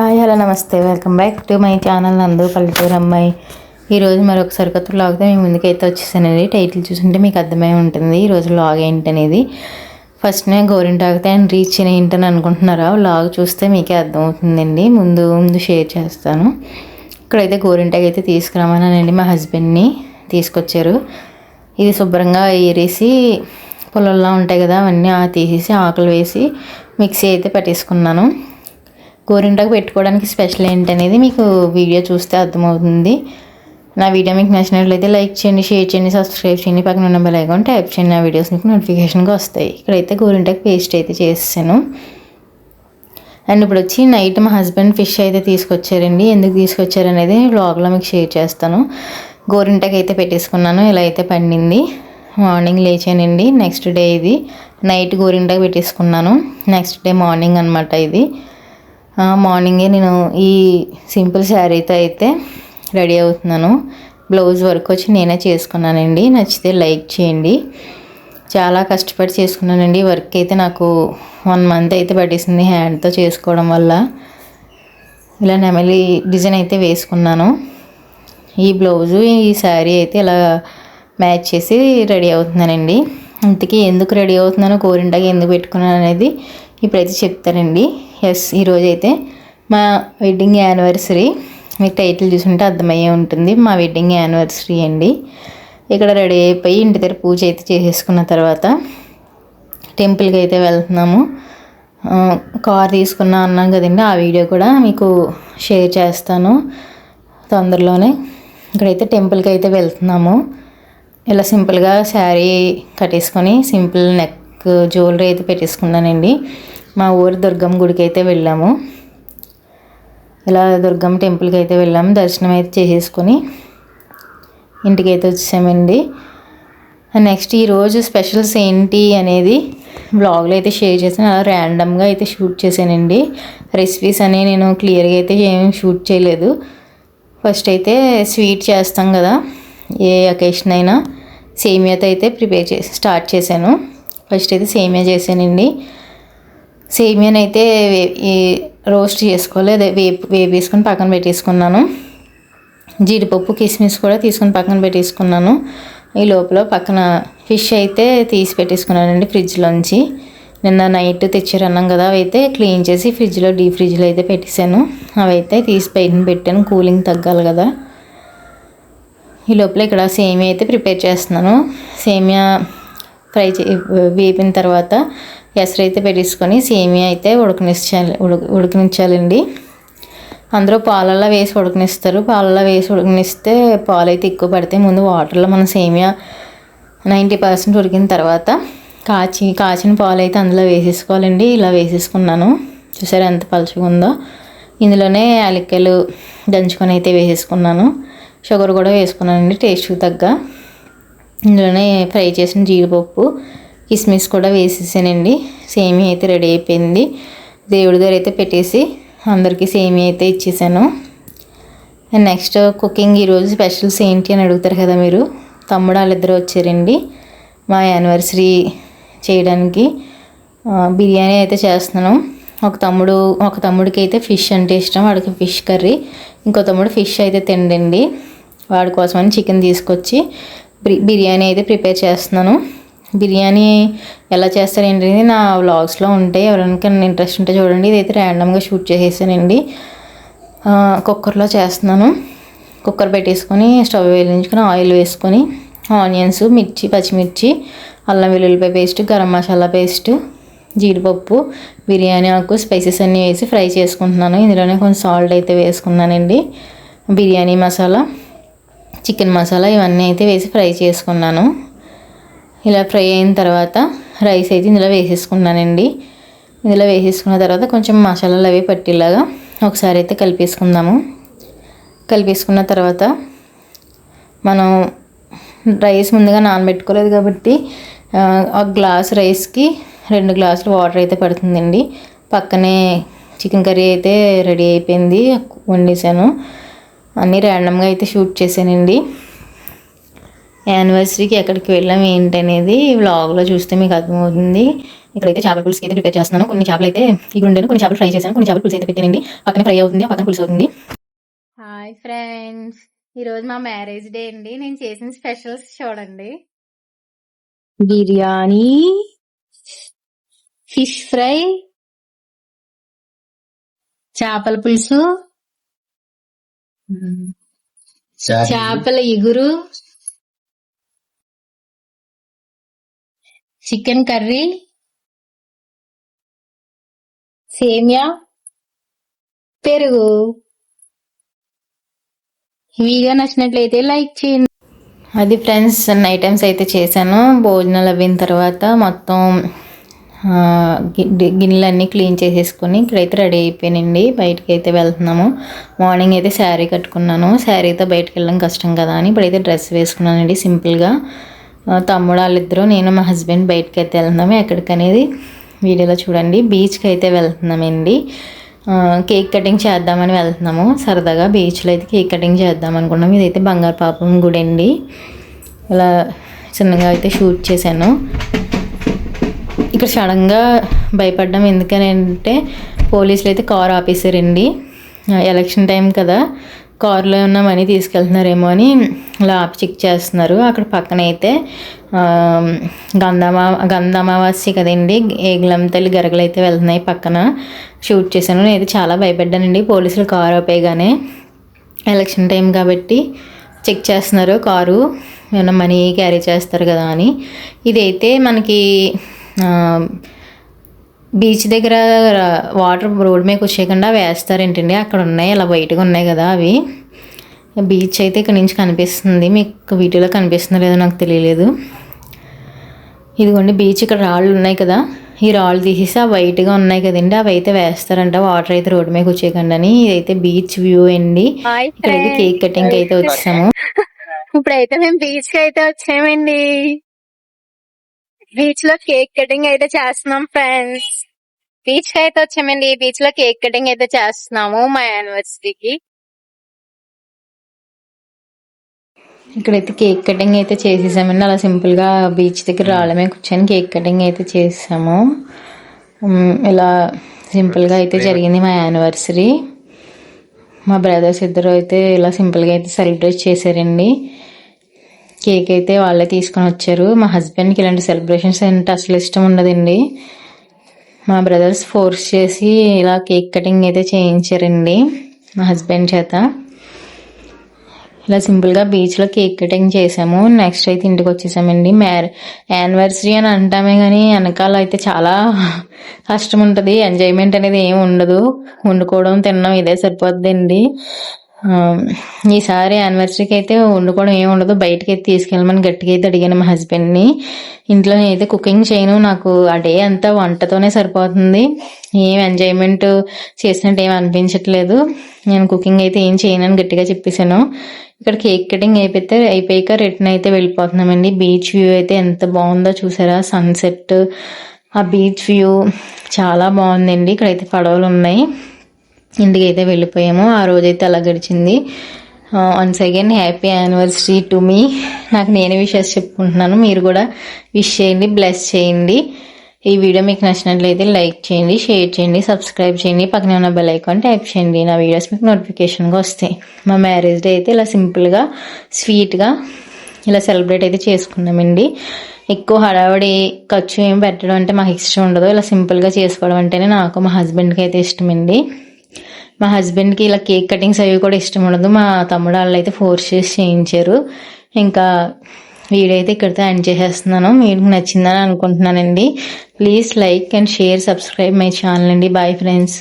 Hi hello నమస్తే welcome back to my channel నందు పల్లెటూరు అమ్మాయి. ఈరోజు మరొక సరికొత్త వ్లాగ్తో మీ ముందుకైతే వచ్చేసానండి. టైటిల్ చూసుంటే మీకు అర్థమై ఉంటుంది ఈరోజు వ్లాగ్ ఏంటనేది. ఫస్ట్నే గోరింటాకుతే అండ్ రీచ్ ఏంటని అనుకుంటున్నారా, వ్లాగ్ చూస్తే మీకే అర్థమవుతుందండి. ముందు షేర్ చేస్తాను. ఇక్కడైతే గోరింటాకు అయితే తీసుకురామన్నానండి, మా హస్బెండ్ని తీసుకొచ్చారు. ఇది శుభ్రంగా ఏరేసి పొలంలో ఉంటాయి కదా అవన్నీ తీసేసి ఆకులు వేసి మిక్సీ అయితే పట్టేసుకున్నాను. గోరింటాకు పెట్టుకోవడానికి స్పెషల్ ఏంటనేది మీకు వీడియో చూస్తే అర్థమవుతుంది. నా వీడియో మీకు నచ్చినట్లయితే లైక్ చేయండి, షేర్ చేయండి, సబ్స్క్రైబ్ చేయండి, పక్కన ఉన్న బెల్ ఐకాన్ ట్యాప్ చేయండి. నా వీడియోస్ మీకు నోటిఫికేషన్గా వస్తాయి. ఇక్కడైతే గోరింటాకు పేస్ట్ అయితే చేసాను. అండ్ ఇప్పుడు వచ్చి నైట్ మా హస్బెండ్ ఫిష్ అయితే తీసుకొచ్చారండి. ఎందుకు తీసుకొచ్చారనేది వ్లాగ్లో మీకు షేర్ చేస్తాను. గోరింటాకు అయితే పెట్టేసుకున్నాను. ఇలా అయితే పండింది. మార్నింగ్ లేచానండి. నెక్స్ట్ డే ఇది నైట్ గోరింటాకు పెట్టేసుకున్నాను. నెక్స్ట్ డే మార్నింగ్ అనమాట ఇది. మార్నింగే నేను ఈ సింపుల్ శారీతో అయితే రెడీ అవుతున్నాను. బ్లౌజ్ వర్క్ వచ్చి నేనే చేసుకున్నానండి. నచ్చితే లైక్ చేయండి. చాలా కష్టపడి చేసుకున్నానండి. వర్క్ అయితే నాకు 1 month అయితే పట్టేసింది హ్యాండ్తో చేసుకోవడం వల్ల. ఇలా నెమలి డిజైన్ అయితే వేసుకున్నాను. ఈ బ్లౌజు ఈ శారీ అయితే ఇలా మ్యాచ్ చేసి రెడీ అవుతున్నానండి. ఇంతకీ ఎందుకు రెడీ అవుతున్నాను, గోరింటాకు ఎందుకు పెట్టుకున్నాను అనేది ఇప్పుడైతే చెప్తానండి. ఈరోజు అయితే మా వెడ్డింగ్ యానివర్సరీ. మీకు టైటిల్ చూసుంటే అర్థమయ్యే ఉంటుంది. మా వెడ్డింగ్ యానివర్సరీ అండి. ఇక్కడ రెడీ అయిపోయి ఇంటి దగ్గర పూజ అయితే చేసేసుకున్న తర్వాత టెంపుల్కి అయితే వెళ్తున్నాము. కార్ తీసుకున్నా అన్నాను కదండి, ఆ వీడియో కూడా మీకు షేర్ చేస్తాను తొందరలోనే. ఇక్కడైతే టెంపుల్కి అయితే వెళ్తున్నాము. ఇలా సింపుల్గా శారీ కట్టేసుకొని సింపుల్ నెక్ జ్యువెలరీ అయితే పెట్టేసుకున్నానండి. మా ఊరు దుర్గమ్మ గుడికి అయితే వెళ్ళాము. ఇలా దుర్గమ్మ టెంపుల్కి అయితే వెళ్ళాము. దర్శనం అయితే చేసేసుకొని ఇంటికి అయితే వచ్చామండి. నెక్స్ట్ ఈరోజు స్పెషల్స్ ఏంటి అనేది బ్లాగ్లో అయితే షేర్ చేశాను. అలా ర్యాండమ్గా అయితే షూట్ చేశానండి. రెసిపీస్ అని నేను క్లియర్గా అయితే ఏం షూట్ చేయలేదు. ఫస్ట్ అయితే స్వీట్ చేస్తాం కదా ఏ అకేషన్ అయినా, సేమియాతో అయితే స్టార్ట్ చేశాను. ఫస్ట్ అయితే సేమియా చేశానండి. సేమియాని అయితే రోస్ట్ చేసుకోవాలి, అదే వేపేసుకొని పక్కన పెట్టేసుకున్నాను. జీడిపప్పు కిస్మిస్ కూడా తీసుకొని పక్కన పెట్టేసుకున్నాను. ఈ లోపల పక్కన ఫిష్ అయితే తీసి పెట్టేసుకున్నానండి ఫ్రిడ్జ్లోంచి. నిన్న నైట్ తెచ్చారన్నాం కదా, అవి అయితే క్లీన్ చేసి ఫ్రిడ్జ్లో డీప్ ఫ్రిడ్జ్లో అయితే పెట్టేశాను. అవి అయితే తీసి బయటని పెట్టాను, కూలింగ్ తగ్గాలి కదా. ఈ లోపల ఇక్కడ సేమియా అయితే ప్రిపేర్ చేస్తున్నాను. సేమియా వేపిన తర్వాత ఎసరు అయితే పెట్టేసుకొని సేమియా అయితే ఉడకనిచ్చాలండి. అందరూ పాలల్లో వేసి ఉడకనిస్తారు. పాలల్లో వేసి ఉడకనిస్తే పాలు అయితే ఎక్కువ పడతాయి. ముందు వాటర్లో మనం సేమియా 90% ఉడికిన తర్వాత కాచిన పాలు అయితే అందులో వేసేసుకోవాలండి. ఇలా వేసేసుకున్నాను. చూసారా ఎంత పలుచగా ఉందో. ఇందులోనే యాలక్కాయలు దంచుకొని అయితే వేసేసుకున్నాను. షుగర్ కూడా వేసుకున్నానండి టేస్ట్కి తగ్గ. ఇందులోనే ఫ్రై చేసిన జీడిపప్పు కిస్మిస్ కూడా వేసేసానండి. సేమియా అయితే రెడీ అయిపోయింది. దేవుడి దగ్గర అయితే పెట్టేసి అందరికీ సేమియా అయితే ఇచ్చేసాను. నెక్స్ట్ కుకింగ్ ఈరోజు స్పెషల్స్ ఏంటి అని అడుగుతారు కదా మీరు. తమ్ముడు వాళ్ళిద్దరూ వచ్చారండి మా యానివర్సరీ చేయడానికి. బిర్యానీ అయితే చేస్తున్నాను. ఒక తమ్ముడికి అయితే ఫిష్ అంటే ఇష్టం, వాడికి ఫిష్ కర్రీ. ఇంకో తమ్ముడు ఫిష్ అయితే తిండండి. వాడి కోసమని చికెన్ తీసుకొచ్చి బిర్యానీ అయితే ప్రిపేర్ చేస్తున్నాను. బిర్యానీ ఎలా చేస్తారు ఏంటనేది నా వ్లాగ్స్లో ఉంటాయి, ఎవరికైనా ఇంట్రెస్ట్ ఉంటే చూడండి. ఇదైతే ర్యాండమ్గా షూట్ చేసేసానండి. కుక్కర్లో చేస్తున్నాను. కుక్కర్ పెట్టేసుకొని స్టవ్ వెలిగించుకొని ఆయిల్ వేసుకొని ఆనియన్స్, పచ్చిమిర్చి, అల్లం వెల్లుల్లిపాయ పేస్ట్, గరం మసాలా పేస్ట్, జీడిపప్పు, బిర్యానీ ఆకు, స్పైసెస్ అన్నీ వేసి ఫ్రై చేసుకుంటున్నాను. ఇందులోనే కొంచెం సాల్ట్ అయితే వేసుకున్నానండి. బిర్యానీ మసాలా, చికెన్ మసాలా ఇవన్నీ అయితే వేసి ఫ్రై చేసుకున్నాను. ఇలా ఫ్రై అయిన తర్వాత రైస్ అయితే ఇందులో వేసేసుకున్నానండి. ఇందులో వేసేసుకున్న తర్వాత కొంచెం మసాలాలు అవి పట్టేలాగా ఒకసారి అయితే కలిపేసుకుందాము. కలిపేసుకున్న తర్వాత మనం రైస్ ముందుగా నానబెట్టుకోలేదు కాబట్టి ఒక గ్లాస్ రైస్కి 2 గ్లాసులు వాటర్ అయితే పడుతుందండి. పక్కనే చికెన్ కర్రీ అయితే రెడీ అయిపోయింది, వండేసాను. అన్నీ ర్యాండమ్గా అయితే షూట్ చేశానండి. యానివర్సరీకి ఎక్కడికి వెళ్ళాం ఏంటనేది వ్లాగ్లో చూస్తే మీకు అర్థమవుతుంది. ఇక్కడైతే చేపల పులుసు అయితే ప్రిపేర్ చేస్తున్నాను. కొన్ని చేపలు అయితే ఈ గుండెను, కొన్ని చేపలు ఫ్రై చేశాను, కొన్ని చేపల పులుసు అయితే పెట్టానండి. పక్కన ఫ్రై అవుతుంది, పక్కన పులుసు అవుతుంది. హాయ్ ఫ్రెండ్స్, ఈరోజు మా మ్యారేజ్ డే అండి. నేను చేసిన స్పెషల్స్ చూడండి. బిర్యానీ, ఫిష్ ఫ్రై, చేపల పులుసు, చేపల ఇగురు, చికెన్ కర్రీ, సేమియా, పెరుగు. వీడియో నచ్చినట్లయితే లైక్ చేయండి. అది ఫ్రెండ్స్, నైట్ టైమ్స్ అయితే చేశాను. భోజనాలు అయిన తర్వాత మొత్తం గిన్నెలన్నీ క్లీన్ చేసేసుకొని ఇక్కడైతే రెడీ అయిపోయానండి. బయటకి అయితే వెళ్తున్నాము. మార్నింగ్ అయితే శారీ కట్టుకున్నాను. శారీతో బయటకు వెళ్ళడం కష్టం కదా అని ఇప్పుడైతే డ్రెస్ వేసుకున్నానండి సింపుల్గా. తమ్ముడు వాళ్ళిద్దరూ, నేను మా హస్బెండ్ బయటకి అయితే వెళ్తున్నాము. ఎక్కడికనేది వీడియోలో చూడండి. బీచ్కి అయితే వెళ్తున్నామండి. కేక్ కటింగ్ చేద్దామని వెళ్తున్నాము. సరదాగా బీచ్లో అయితే కేక్ కటింగ్ చేద్దాం అనుకున్నాము. ఇదైతే బంగారు పాపం గుడి అండి. ఇలా చిన్నగా అయితే షూట్ చేశాను. ఇక్కడ సడన్గా భయపడ్డాం. ఎందుకని అంటే పోలీసులు అయితే కార్ ఆపేశారండి. ఎలక్షన్ టైం కదా, కారులో ఉన్న మనీ తీసుకెళ్తున్నారేమో అని ఇలా ఆపి చెక్ చేస్తున్నారు. అక్కడ పక్కన అయితే గంధమావాస్య కదండి, ఏగులం తల్లి గరగలు అయితే వెళ్తున్నాయి. పక్కన షూట్ చేశాను. నేనైతే చాలా భయపడ్డానండి. పోలీసులు కారు ఆపేయగానే, ఎలక్షన్ టైం కాబట్టి చెక్ చేస్తున్నారు కారు, ఏమైనా మనీ క్యారీ చేస్తారు కదా అని. ఇదైతే మనకి బీచ్ దగ్గర వాటర్ రోడ్ మీద వచ్చేయకుండా వేస్తారేంటండి. అక్కడ ఉన్నాయి, అలా వైట్గా ఉన్నాయి కదా అవి. బీచ్ అయితే ఇక్కడ నుంచి కనిపిస్తుంది. మీకు వీడియోలో కనిపిస్తుందో లేదో నాకు తెలియలేదు. ఇదిగోండి బీచ్. ఇక్కడ రాళ్ళు ఉన్నాయి కదా, ఈ రాళ్ళు తీసేసి ఆ వైట్గా ఉన్నాయి కదండి, అవి అయితే వేస్తారంట వాటర్ అయితే రోడ్డు మీద వచ్చేయకుండా అని. ఇదైతే బీచ్ వ్యూ అండి. ఇక్కడైతే కేక్ కటింగ్ అయితే వచ్చాము. ఇప్పుడైతే మేము బీచ్ కి అయితే వచ్చామండి. బీచ్ లో కేక్ కటింగ్ అయితే చేస్తున్నాం ఫ్రెండ్స్. బీచ్ కి అయితే వచ్చామండి. బీచ్ లో కేక్ కటింగ్ అయితే చేస్తున్నాము మా యానివర్సరీకి. ఇక్కడైతే కేక్ కటింగ్ అయితే చేసేసామండి. అలా సింపుల్ గా బీచ్ దగ్గర రాళ్ళమే కూర్చొని కేక్ కటింగ్ అయితే చేసాము. ఇలా సింపుల్ గా అయితే జరిగింది మా యానివర్సరీ. మా బ్రదర్స్ ఇద్దరు అయితే ఇలా సింపుల్ గా అయితే సెలబ్రేట్ చేశారండి. కేక్ అయితే వాళ్ళే తీసుకొని వచ్చారు. మా హస్బెండ్కి ఇలాంటి సెలబ్రేషన్స్ అంటే అసలు ఇష్టం ఉండదండి. మా బ్రదర్స్ ఫోర్స్ చేసి ఇలా కేక్ కటింగ్ అయితే చేయించారండి మా హస్బెండ్ చేత. ఇలా సింపుల్గా బీచ్లో కేక్ కటింగ్ చేసాము. నెక్స్ట్ అయితే ఇంటికి వచ్చేసామండి. యానివర్సరీ అని అంటామే కానీ వెనకాల అయితే చాలా కష్టం ఉంటుంది. ఎంజాయ్మెంట్ అనేది ఏమి ఉండదు. వండుకోవడం తినడం ఇదే సరిపోద్దండి. ఈసారి యానివర్సరీకి అయితే వండుకోవడం ఏమి ఉండదు. బయటకి అయితే తీసుకెళ్ళమని గట్టిగా అయితే అడిగాను మా హస్బెండ్ని. ఇంట్లో నేనైతే కుకింగ్ చేయను. నాకు ఆ డే అంతా వంటతోనే సరిపోతుంది. ఏం ఎంజాయ్మెంట్ చేసినట్టు ఏం అనిపించట్లేదు. నేను కుకింగ్ అయితే ఏం చేయనని గట్టిగా చెప్పేశాను. ఇక్కడ కేక్ కటింగ్ అయిపోయాక రిటర్న్ అయితే వెళ్ళిపోతున్నామండి. బీచ్ వ్యూ అయితే ఎంత బాగుందో చూసారా. సన్సెట్, ఆ బీచ్ వ్యూ చాలా బాగుందండి. ఇక్కడైతే పడవలు ఉన్నాయి. ఇంటికి అయితే వెళ్ళిపోయాము. ఆ రోజైతే అలా గడిచింది. Once again happy anniversary to me. నాకు నేనే విషెస్ చెప్పుకుంటున్నాను. మీరు కూడా విష్ చేయండి, బ్లెస్ చేయండి. ఈ వీడియో మీకు నచ్చినట్లయితే లైక్ చేయండి, షేర్ చేయండి, సబ్స్క్రైబ్ చేయండి. పక్కనే ఉన్న బెల్ ఐకాన్ ట్యాప్ చేయండి. నా వీడియోస్ మీకు నోటిఫికేషన్గా వస్తాయి. మా మ్యారేజ్ డే అయితే ఇలా సింపుల్గా స్వీట్గా ఇలా సెలబ్రేట్ అయితే చేసుకున్నామండి. ఎక్కువ హడావడి ఖర్చు ఏం పెట్టడం అంటే మాకు ఇష్టం ఉండదు. ఇలా సింపుల్గా చేసుకోవడం అంటేనే నాకు, మా హస్బెండ్కి అయితే ఇష్టమండి. మా హస్బెండ్కి ఇలా కేక్ కటింగ్స్ అవి కూడా ఇష్టం ఉండదు. మా తమ్ముడు వాళ్ళు అయితే ఫోర్స్ చేసి చేయించారు. ఇంకా వీడియో అయితే ఇక్కడితో ఎండ్ చేసేస్తున్నాను. మీకు నచ్చిందని అనుకుంటున్నానండి. Please like and share, subscribe my channel అండి. Bye friends.